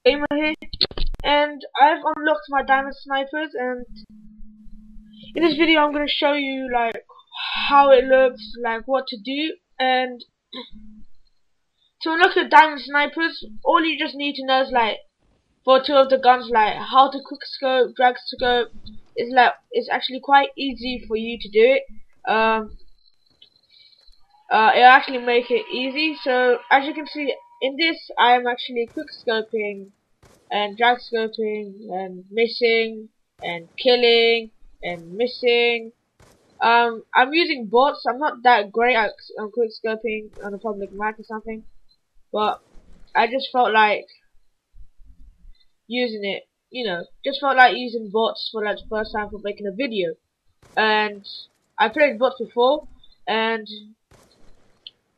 Gamer here, and I've unlocked my diamond snipers, and in this video I'm going to show you like how it looks, like what to do. And to unlock the diamond snipers, all you just need to know is like for two of the guns, like how to quick scope, drag scope. It's actually quite easy for you to do it. It'll actually make it easy. So as you can see in this, I am actually quick scoping and drag scoping and missing and killing and missing. I'm using bots. I'm not that great at quick scoping on a public match or something, but I just felt like using it. Just felt like using bots for like the first time for making a video. And I played bots before, and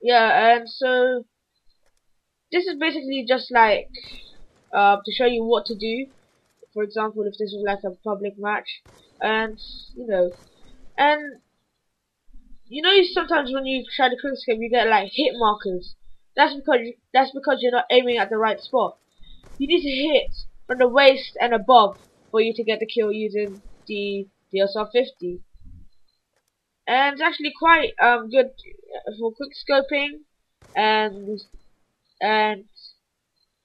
yeah, and so this is basically just like to show you what to do. For example, if this was like a public match, and and sometimes when you try to quickscope, you get like hit markers. That's because you're not aiming at the right spot. You need to hit from the waist and above for you to get the kill using the DSR-50. And it's actually quite good for quickscoping, and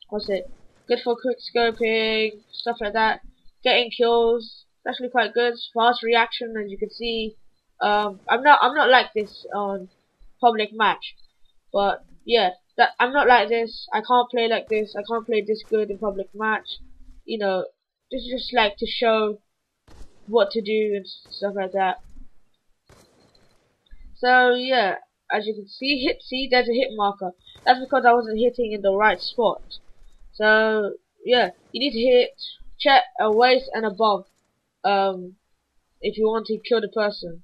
what's it? Good for quick scoping, stuff like that. Getting kills, it's actually quite good. Fast reaction, as you can see. I'm not like this on public match, but yeah, I'm not like this. I can't play like this. I can't play this good in public match. This is just like to show what to do and stuff like that. So yeah, as you can see, there's a hit marker. That's because I wasn't hitting in the right spot. So yeah, you need to hit check waist and above if you want to kill the person,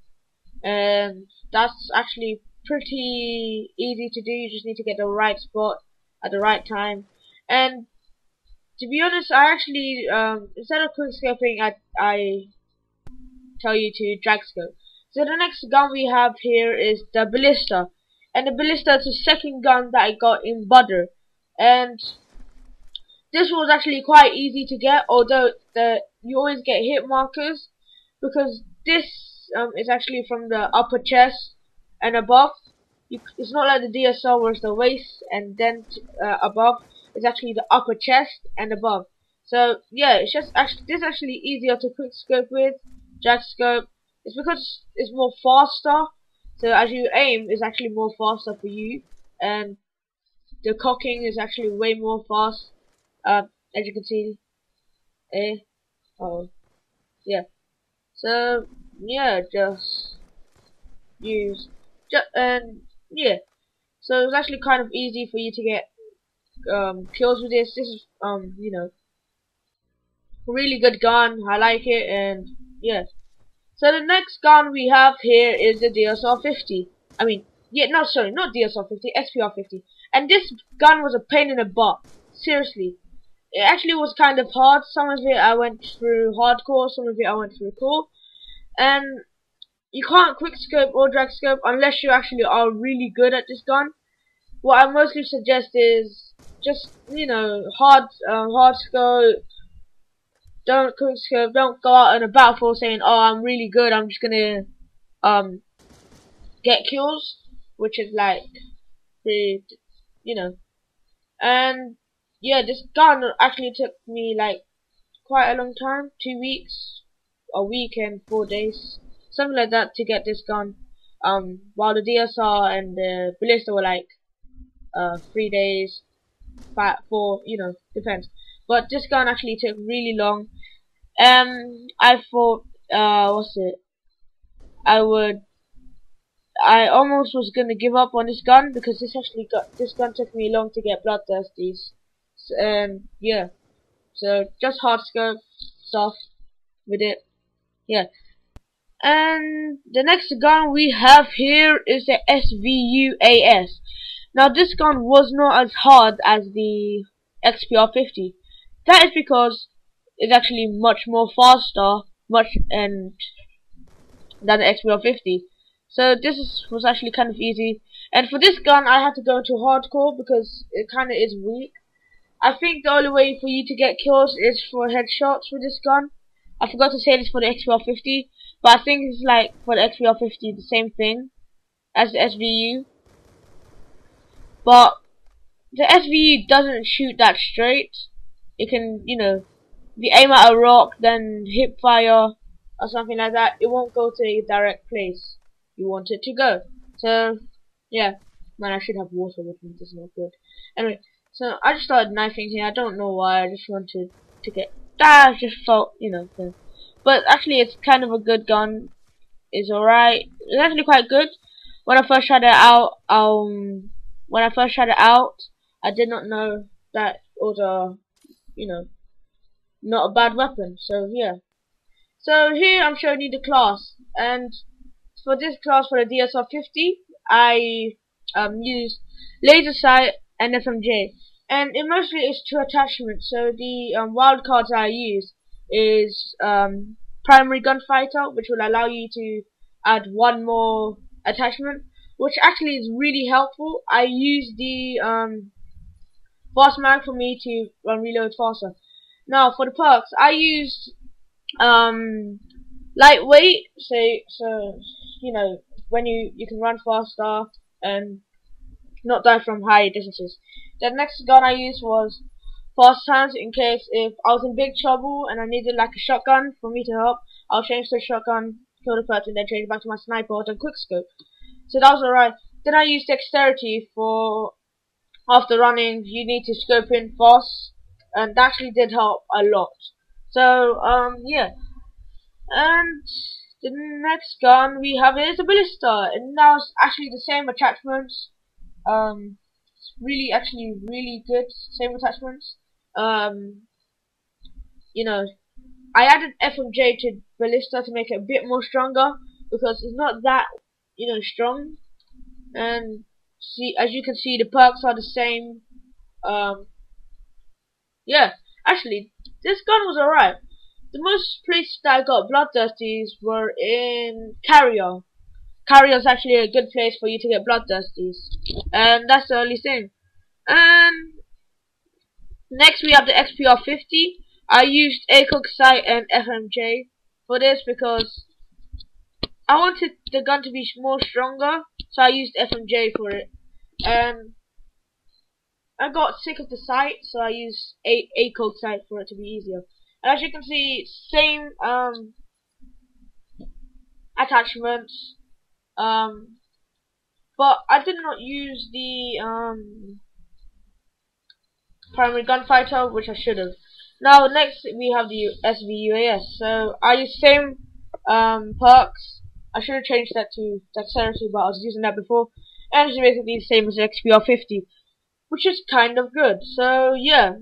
and that's actually pretty easy to do. You just need to get the right spot at the right time. And to be honest, I actually instead of quick scoping, I tell you to drag scope. So the next gun we have here is the ballista, and the ballista is the second gun that I got in Butter, and this was actually quite easy to get, although you always get hit markers, because this is actually from the upper chest and above. It's not like the DSR where it's the waist and then above. It's actually the upper chest and above. So yeah, this is actually easier to quick scope with, drag scope. It's because it's more faster. So as you aim, it's actually more faster for you, and the cocking is actually way more fast. As you can see, yeah. So yeah, just use, and yeah. So it's actually kind of easy for you to get kills with this. This is really good gun. I like it, and yeah. So the next gun we have here is the DSR-50. I mean, yeah, no, sorry, not DSR-50, SPR-50. And this gun was a pain in the butt. Seriously. It actually was kind of hard. Some of it I went through hardcore, some of it I went through cool. And you can't quick scope or drag scope unless you actually are really good at this gun. What I mostly suggest is just, hard scope. Don't quick scope, don't go out in a battlefield saying, oh, I'm really good, I'm just gonna get kills, which is like pretty, and yeah, this gun actually took me like quite a long time, 2 weeks, a week and 4 days, something like that, to get this gun. While the DSR and the ballista were like 3 days, 5, 4, depends. But this gun actually took really long. I thought, I almost was gonna give up on this gun, because this gun took me long to get bloodthirsties. And yeah, so just hard scope stuff with it, yeah. And the next gun we have here is the SVU-AS. Now this gun was not as hard as the XPR-50. That is because it's actually much more faster, than the XPR-50. So this was actually kind of easy. And for this gun, I had to go into hardcore because it kind of is weak. I think the only way for you to get kills is for headshots with this gun. I forgot to say this for the XPR50, but I think it's like for the XPR50 the same thing as the SVU. But the SVU doesn't shoot that straight. It can, you know, if you aim at a rock, then hip fire or something like that, it won't go to a direct place you want it to go. So, yeah. Man, I should have water with me, this is not good. Anyway, so I just started knifing here, I don't know why, I just wanted to get, I just felt, you know, so. But actually it's kind of a good gun, it's alright, it's actually quite good. When I first tried it out, I did not know that it was a, you know, not a bad weapon, so yeah. So here I'm showing you the class, and for this class, for the DSR50, I used laser sight and FMJ, and it mostly is two attachments. So the wildcards I use is primary gunfighter, which will allow you to add one more attachment, which actually is really helpful. I use the fast mag for me to reload faster. Now for the perks, I used lightweight, so you know, when you can run faster and not die from high distances. The next gun I used was fast hands, in case if I was in big trouble and I needed like a shotgun for me to help, I'll change to a shotgun, kill the person, then change back to my sniper or the quickscope. So that was alright. Then I used dexterity for after running you need to scope in fast, and that actually did help a lot. So yeah. And the next gun we have is a ballista, and now it's actually the same attachments. It's really actually really good, same attachments. You know, I added FMJ to ballista to make it a bit more stronger because it's not that, you know, strong. And see, as you can see, the perks are the same. Yeah, actually, this gun was alright. The most places that I got bloodthirsties were in Carrier. Carrier is actually a good place for you to get bloodthirsties, and that's the only thing. And next we have the XPR50. I used ACOG sight and FMJ for this because I wanted the gun to be more stronger, so I used FMJ for it. And I got sick of the sight, so I used ACOG sight for it to be easier. And as you can see, same attachments, but I did not use the primary gunfighter, which I should have. Now next we have the SVUAS. So I use same perks. I should have changed that to dexterity, but I was using that before, and it's basically the same as XPR50, which is kind of good. So yeah,